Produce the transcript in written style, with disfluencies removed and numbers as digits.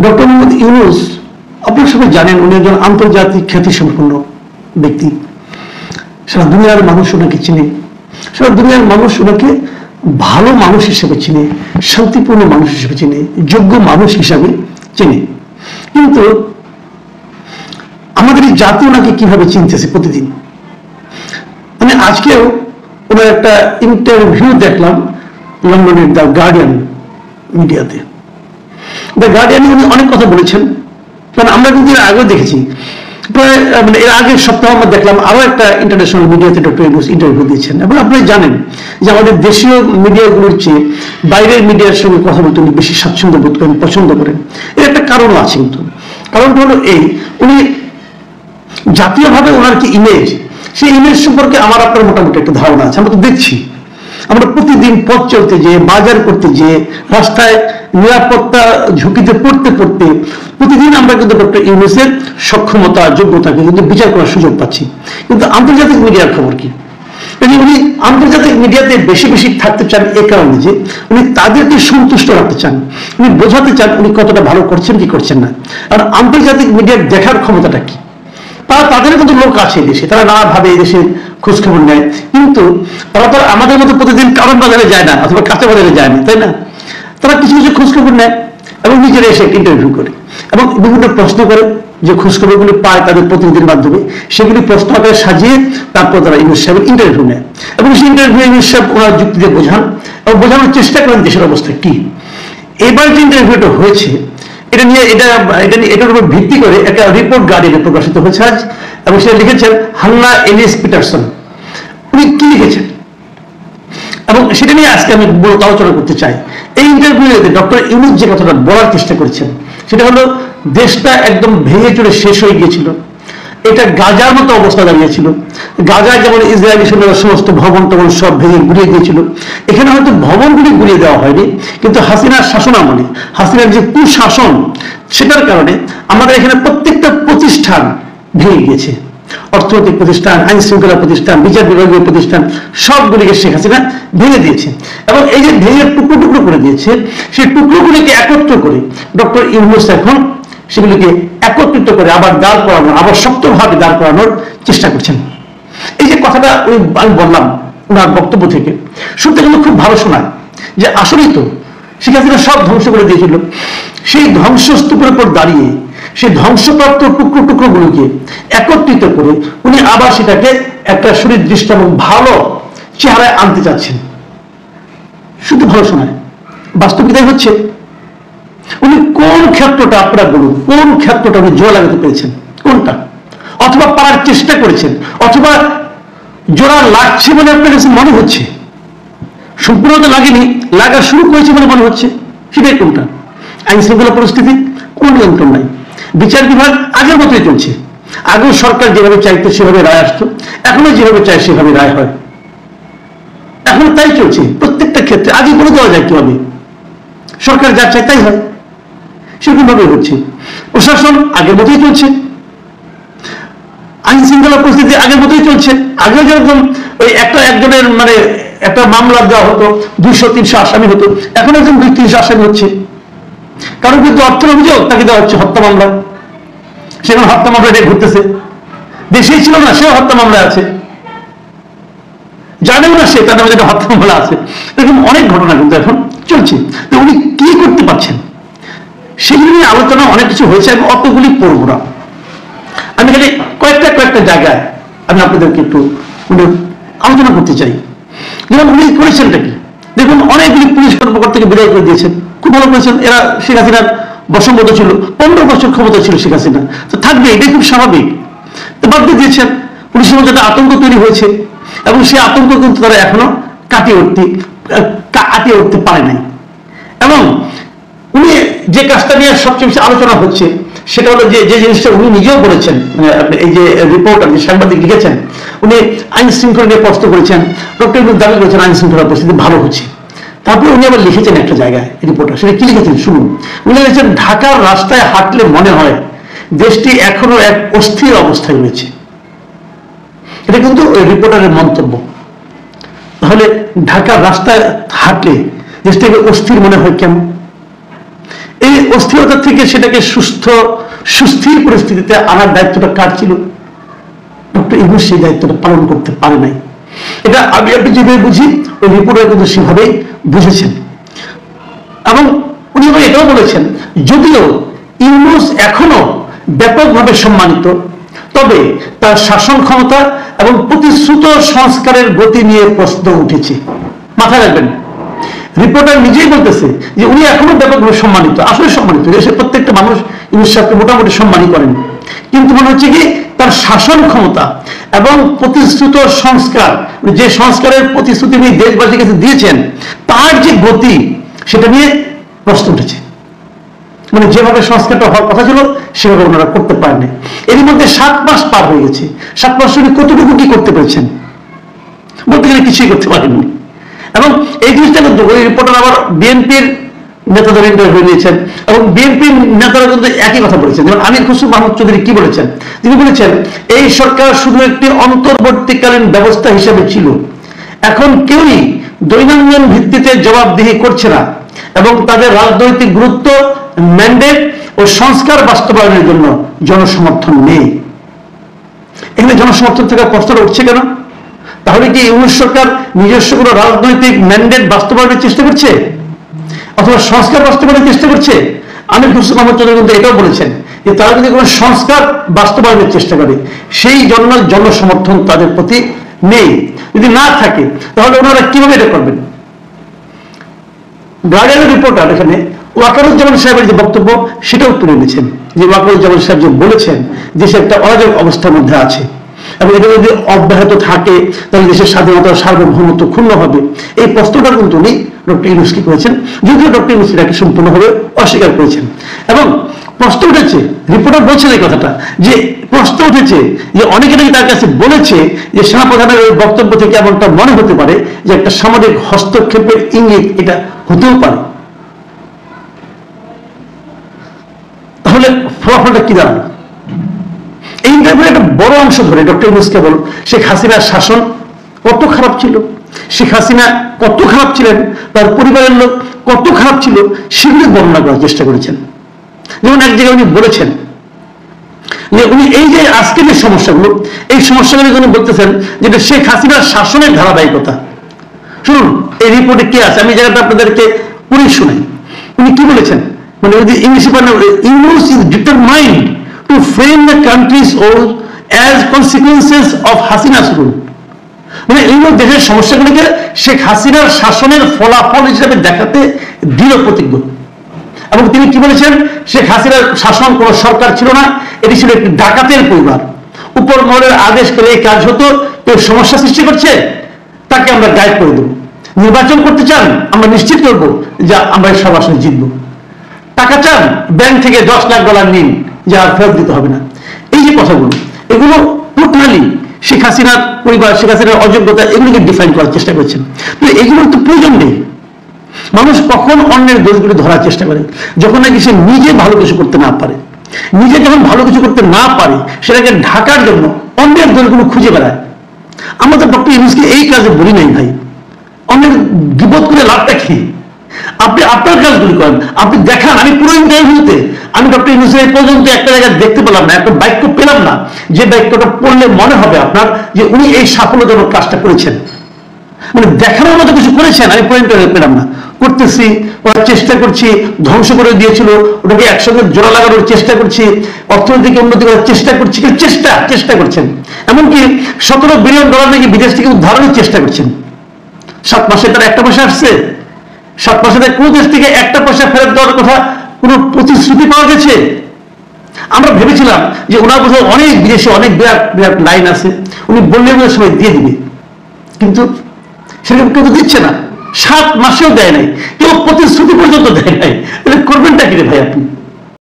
Doctor Mohammad Yunus আপনারা সবাই জানেন উনি একজন আন্তর্জাতিক খ্যাতিসম্পন্ন ব্যক্তি। সারা দুনিয়ার মানুষ ওনাকে চিনে, সারা দুনিয়ার মানুষ ওনাকে ভালো মানুষ হিসেবে চিনে, শান্তিপূর্ণ মানুষ হিসেবে চিনে, যোগ্য মানুষ হিসাবে চিনে। কিন্তু আমাদের এই জাতি ওনাকে কিভাবে চিনতেছে প্রতিদিন। মানে আজকেও ওনার একটা ইন্টারভিউ দেখলাম লন্ডনের দ্য গার্ডিয়ান মিডিয়াতে। দ্য গার্ডিয়ানে উনি অনেক কথা বলেছেন, কারণ আমরা কিন্তু এর আগেও দেখেছি। প্রায় মানে এর আগের সপ্তাহে আমরা দেখলাম আরো একটা ইন্টারন্যাশনাল মিডিয়াতে ডক্টর ইউনূস ইন্টারভিউ দিয়েছেন। এবং আপনারা জানেন যে আমাদের দেশীয় মিডিয়াগুলোর চেয়ে বাইরের মিডিয়ার সঙ্গে কথা বলতে উনি বেশি স্বাচ্ছন্দ্য বোধ করেন, পছন্দ করেন। এর একটা কারণও আছে কিন্তু। কারণটা হলো এই, উনি জাতীয়ভাবে ওনার কি ইমেজ, সেই ইমেজ সম্পর্কে আমার আপনার মোটামুটি একটা ধারণা আছে। আমরা তো দেখছি, আমরা প্রতিদিন পথ চলতে যেয়ে, বাজার করতে যেয়ে, রাস্তায় নিরাপত্তা ঝুঁকিতে পড়তে পড়তে প্রতিদিন আমরা কিন্তু ডক্টর ইউনূসের সক্ষমতা, যোগ্যতাকে কিন্তু বিচার করার সুযোগ পাচ্ছি। কিন্তু আন্তর্জাতিক মিডিয়ার খবর কি? উনি আন্তর্জাতিক মিডিয়াতে বেশি বেশি থাকতে চান এই কারণে যে উনি তাদেরকে সন্তুষ্ট রাখতে চান, উনি বোঝাতে চান উনি কতটা ভালো করছেন কি করছেন না। আর আন্তর্জাতিক মিডিয়ার দেখার ক্ষমতাটা কি, তাদের কিন্তু লোক আছে দেশে, তারা নানাভাবে দেশে খোঁজখবর নেয়। কিন্তু তারা তো আমাদের মতো প্রতিদিন কারণ বাজারে যায় না অথবা কাঁচা বাজারে যায় না, তাই না? তারা কিছু কিছু খোঁজখবর নেয় এবং নিজেরা এসে ইন্টারভিউ করে এবং বিভিন্ন প্রশ্ন করে, যে খোঁজখবরগুলি পায় তাদের প্রতিনিধির মাধ্যমে, সেগুলি প্রশ্ন আকারে সাজিয়ে তারপর তারা ইউনূস সাহেবের ইন্টারভিউ নেয় এবং সেই ইন্টারভিউ ইউনূস সাহেব ওনার যুক্তি দিয়ে বোঝান এবং বোঝানোর চেষ্টা করেন দেশের অবস্থা কি। এবার যে ইন্টারভিউটা হয়েছে এটার উপর ভিত্তি করে একটা রিপোর্ট গার্ডিয়ানে প্রকাশিত হয়েছে আজ, এবং সেটা লিখেছেন হান্না এলিস পিটারসন। উনি কি লিখেছেন এবং সেটা নিয়ে আজকে আমি মূলত আলোচনা করতে চাই। এই ইন্টারভিউতে ডক্টর ইউনূস যে কথাটা বলার চেষ্টা করেছেন সেটা হলো, দেশটা একদম ভেঙে চুরে শেষ হয়ে গিয়েছিল, এটা গাজার মতো অবস্থা দাঁড়িয়েছিল। গাজায় যেমন ইসরায়েলি সৈন্যরা সমস্ত ভবন টবন সব ভেঙে গুড়িয়ে দিয়েছিল, এখানে হয়তো ভবনগুলি গুড়িয়ে দেওয়া হয়নি, কিন্তু হাসিনার শাসন আমলে, হাসিনার যে কুশাসন, সেটার কারণে আমাদের এখানে প্রত্যেকটা প্রতিষ্ঠান ভেঙে গিয়েছে। অর্থনৈতিক প্রতিষ্ঠান, আইন শৃঙ্খলা প্রতিষ্ঠান, বিচার বিভাগীয় প্রতিষ্ঠান, সবগুলিকে শেখ হাসিনা ভেঙে দিয়েছে। এবং এই যে ভেঙে টুকরো টুকরো করে দিয়েছে, সেই টুকরোগুলিকে একত্র করে ডক্টর ইউনূস এখন সেগুলিকে একত্রিত করে আবার দাঁড় করানোর, আবার শক্তভাবে দাঁড় করানোর চেষ্টা করছেন। এই যে কথাটা আমি বললাম ওনার বক্তব্য থেকে, শুনতে কিন্তু খুব ভালো শোনায় যে আসলেই তো শেখ হাসিনা সব ধ্বংস করে দিয়েছিল, সেই ধ্বংসস্তূপের উপর দাঁড়িয়ে সেই ধ্বংসপ্রাপ্ত টুকরো টুকরোগুলোকে একত্রিত করে উনি আবার সেটাকে একটা সুনির্দিষ্ট এবং ভালো চেহারায় আনতে চাচ্ছেন। শুধু ভালো শোনায়, বাস্তবিকতাই হচ্ছে উনি কোন ক্ষেত্রটা, আপনারা বলুন কোন ক্ষেত্রটা উনি জোড়া লাগাতে পেরেছেন, কোনটা? অথবা পারার চেষ্টা করেছেন, অথবা জোড়া লাগছে বলে আপনার কাছে মনে হচ্ছে, সম্পূর্ণ লাগেনি, লাগা শুরু করেছে বলে মনে হচ্ছে, সেটাই কোনটা? আইন শৃঙ্খলা পরিস্থিতি কোন নিয়ন্ত্রণ নাই, বিচার বিভাগ আগের মতোই চলছে, আগেও সরকার যেভাবে চাইতো সেভাবে রায় আসতো, এখনো যেভাবে চায় সেভাবে রায় হয়, এখন তাই চলছে প্রত্যেকটা ক্ষেত্রে। আগে বলে দেওয়া যায় কিভাবে সরকার যা চায় তাই হয়, সেরকম ভাবে হচ্ছে। প্রশাসন আগের মতোই চলছে, আইন শৃঙ্খলা পরিস্থিতি আগের মতোই চলছে। আগে যেরকম ওই একজনের মানে একটা মামলা দেওয়া হতো 200-300 আসামি হতো, এখন একজন 200-300 আসামি হচ্ছে। কারোর বিরুদ্ধে অর্থের অভিযোগ, তাকে দেওয়া হচ্ছে হত্যা মামলা, সেখানে হত্যা মামলা নিয়ে ঘুরতেছে, দেশেই ছিল না সেও হত্যা মামলায় আছে, জানেও না সে তার নামে যেটা হত্যা মামলা আছে। এরকম অনেক ঘটনা কিন্তু এখন চলছে। তো উনি কি করতে পারছেন সেগুলি নিয়ে আলোচনা অনেক কিছু হয়েছে, আমি অতগুলি পড়বো না। আমি খালি কয়েকটা জায়গায় আমি আপনাদেরকে একটু আলোচনা করতে চাই। যেমন উনি করেছেনটা কি দেখুন, অনেকগুলি পুলিশ কর্মকর্তাকে বিদায় করে দিয়েছেন, খুব ভালো করেছেন। এরা শেখ হাসিনার বশঙ্গত ছিল, 15 বছর ক্ষমতা ছিল শেখ হাসিনা, তো থাকবে, এটাই খুব স্বাভাবিক। বাদ দিয়ে দিয়েছেন, পুলিশের মধ্যে একটা আতঙ্ক তৈরি হয়েছে এবং সেই আতঙ্ক কিন্তু তারা এখনো কাটিয়ে উঠতে পারে নাই। এবং উনি যে কাজটা নিয়ে সবচেয়ে বেশি আলোচনা হচ্ছে সেটা হলো যে জিনিসটা উনি নিজেও বলেছেন, এই যে রিপোর্টার যে সাংবাদিক লিখেছেন, উনি আইন শৃঙ্খলা নিয়ে প্রশ্ন করেছেন, ডক্টর ইউনূস দাবি করেছেন আইন শৃঙ্খলা পরিস্থিতি ভালো হচ্ছে। তারপরে উনি আবার লিখেছেন একটা জায়গায় রিপোর্টার, সেটা কি লিখেছেন শুনুন। উনি লিখেছেন, ঢাকার রাস্তায় হাঁটলে মনে হয় দেশটি এখনো এক অস্থির অবস্থায় রয়েছে। এটা কিন্তু ওই রিপোর্টারের মন্তব্য। তাহলে ঢাকার রাস্তায় হাঁটলে দেশটাকে অস্থির মনে হয় কেন? এই এই অস্থিরতা থেকে সেটাকে সুস্থির পরিস্থিতিতে আনার দায়িত্বটা কার ছিল? ডক্টর ইউনূস সেই দায়িত্বটা পালন করতে পারে নাই। এটা আমি আপনি যেভাবে বুঝি, ওই রিপোর্টার কিন্তু সেভাবেই বুঝেছেন। এবং উনি এটাও বলেছেন, যদিও ইউনূস এখনো ব্যাপকভাবে সম্মানিত, তবে তার শাসন ক্ষমতা এবং প্রতিশ্রুত সংস্কারের গতি নিয়ে প্রশ্ন উঠেছে। মাথায় রাখবেন, রিপোর্টার নিজেই বলতেছে যে উনি এখনো ব্যাপকভাবে সম্মানিত, আসলে সম্মানিত, দেশের প্রত্যেকটা মানুষ ইউনূস সাহেবকে মোটামুটি সম্মানই করেন, কিন্তু মনে হচ্ছে কি তার শাসন ক্ষমতা এবং প্রতিশ্রুত সংস্কার, যে সংস্কারের প্রতিশ্রুতি উনি দেশবাসীর কাছে দিয়েছেন, তার যে গতি সেটা নিয়ে প্রশ্ন উঠেছে। মানে যেভাবে সংস্কারটা হওয়ার কথা ছিল সেভাবে ওনারা করতে পারেনি। এর মধ্যে 7 মাস পার হয়ে গেছে। 7 মাস উনি কতটুকু কি করতে পেরেছেন? বলতে গেলে কিছুই করতে পারেননি। এবং এই জিনিসটা কিন্তু ওই রিপোর্টার আবার বিএনপির নেতাদের ইন্টারভিউ নিয়েছেন, এবং বিএনপির নেতারা কিন্তু একই কথা বলেছেন। যেমন আমির খসরু মাহমুদ চৌধুরী কি বলেছেন? তিনি বলেছেন, এই সরকার শুধু একটি অন্তর্বর্তীকালীন ব্যবস্থা হিসেবে ছিল, এখন কেউই দৈনন্দিন ভিত্তিতে জবাবদিহি করছে না, এবং তাদের রাজনৈতিক গুরুত্ব, ম্যান্ডেট ও সংস্কার বাস্তবায়নের জন্য জনসমর্থন নেই। এখানে জনসমর্থন থেকে প্রশ্নটা উঠছে কেন? তাহলে কি ইউনূস সরকার নিজস্ব কোনো রাজনৈতিক ম্যান্ডেট বাস্তবায়নের চেষ্টা করছে, অথবা সংস্কার বাস্তবায়নের চেষ্টা করছে? আমির খসরু মাহমুদ চৌধুরী কিন্তু এটাও বলেছেন যে তারা যদি কোনো সংস্কার বাস্তবায়নের চেষ্টা করে, সেই জন্য জনসমর্থন তাদের প্রতি নেই। যদি না থাকে তাহলে ওনারা কিভাবে এটা করবেন? গার্ডিয়ানের রিপোর্টার এখানে ওয়াকারুজ্জামান সাহেবের যে বক্তব্য সেটাও তুলে এনেছেন, যে ওয়াকারুজ্জামান সাহেব যে বলেছেন দেশে একটা অরাজক অবস্থার মধ্যে আছে, এবং এটা যদি অব্যাহত থাকে তাহলে দেশের স্বাধীনতা সার্বভৌমত্ব ক্ষুণ্ণ হবে। এই প্রশ্নটা কিন্তু উনি ডক্টর ইউনূসকে করেছেন, যদিও ডক্টর ইউনূস এটাকে সম্পূর্ণভাবে অস্বীকার করেছেন। এবং প্রশ্ন উঠেছে, রিপোর্টার বলছেন এই কথাটা, যে প্রশ্ন উঠেছে যে অনেকে নাকি তার কাছে বলেছে যে সেনাপ্রধানের ওই বক্তব্য থেকে এমনটা মনে হতে পারে যে একটা সামরিক হস্তক্ষেপের ইঙ্গিত এটা হতেও পারে। তাহলে ফলাফলটা কি দাঁড়ালো? এই ইন্টারভিউর একটা বড় অংশ ধরে ডক্টর ইউনূস কেবল শেখ হাসিনার শাসন কত খারাপ ছিল, শেখ হাসিনা কত খারাপ ছিলেন, তার পরিবারের লোক কত খারাপ ছিল, সেগুলি বর্ণনা করার চেষ্টা করেছেন। যেমন এক জায়গায় উনি বলেছেন যে উনি এই যে আজকে যে সমস্যাগুলো, এই সমস্যাগুলো উনি বলতেছেন যেটা শেখ হাসিনার শাসনের ধারাবাহিকতা। শুনুন এই রিপোর্টে কি আছে, আমি জায়গাটা আপনাদেরকে পড়ে শুনাই। উনি কি বলেছেন, মানে ইংলিশে Yunus is determined to frame the country's old as consequences of Hasina's rule। মানে এইগুলো দেশের সমস্যাগুলিকে শেখ হাসিনার শাসনের ফলাফল হিসেবে দেখাতে দৃঢ় প্রতিজ্ঞ। এবং তিনি কি বলেছেন, শেখ হাসিনার শাসন কোন সরকার ছিল না, এটি ছিল একটি ডাকাতের পরিবার। উপর মহলের আদেশ পেলে এই কাজ হতো, কেউ সমস্যা সৃষ্টি করছে তাকে আমরা গায়েব করে দেবো। নির্বাচন করতে চান, আমরা নিশ্চিত করবো যে আমরা এই সব আসনে জিতবো। টাকা চান, ব্যাংক থেকে $10 লাখ নিন, যা আর ফেরত দিতে হবে না। এই যে কথাগুলো, এগুলো টোটালি শেখ হাসিনার পরিবার, শেখ হাসিনার অযোগ্যতা, এগুলোকে ডিফাইন করার চেষ্টা করছেন। তো এগুলোর তো প্রয়োজন নেই। মানুষ কখন অন্যের দোষগুলো ধরার চেষ্টা করে? যখন নাকি সে নিজে ভালো কিছু করতে না পারে। নিজে যখন ভালো কিছু করতে না পারে, সেটাকে ঢাকার জন্য অন্যের দোষগুলো খুঁজে বেড়ায়। আমরা তো ডক্টর ইউনূসকে এই কাজে বলি নাই ভাই, অন্যের বিপদ করে লাভটা কি? আপনি আপনার কাজগুলি করেন, আপনি দেখান। আমি পুরো ইন্টারভিউতে আমি ডক্টর ইউনূসের এই পর্যন্ত একটা জায়গায় দেখতে পেলাম না, একটা বাক্য পেলাম না যে বাক্যটা পড়লে মনে হবে আপনার যে উনি এই সাফল্যজনক কাজটা করেছেন। মানে দেখানোর মতো কিছু করেছেন আমি পুরো ইন্টারভিউ পেলাম না। করতেছি, ওরা চেষ্টা করছি, ধ্বংস করে দিয়েছিল, ওটাকে একসঙ্গে জোড়া লাগানোর চেষ্টা করছি, অর্থনৈতিক উন্নতি করার চেষ্টা করছি, চেষ্টা করছেন। এমনকি $17 বিলিয়ন নাকি বিদেশ থেকে উদ্ধারের চেষ্টা করছেন। 7 মাসে তার একটা পয়সা আসছে? 7 মাসে কোন দেশ থেকে একটা পয়সা ফেরত দেওয়ার কথা কোন প্রতিশ্রুতি পাওয়া গেছে? আমরা ভেবেছিলাম যে ওনার কোথাও অনেক বিদেশে অনেক বিরাট বিরাট লাইন আছে, উনি বললে সবাই দিয়ে দিবে, কিন্তু সেরকম কেউ তো দিচ্ছে না। 7 মাসেও দেয় নাই, কেউ প্রতিশ্রুতি পর্যন্ত দেয় নাই। তাহলে করবেনটা কি রে ভাই আপনি?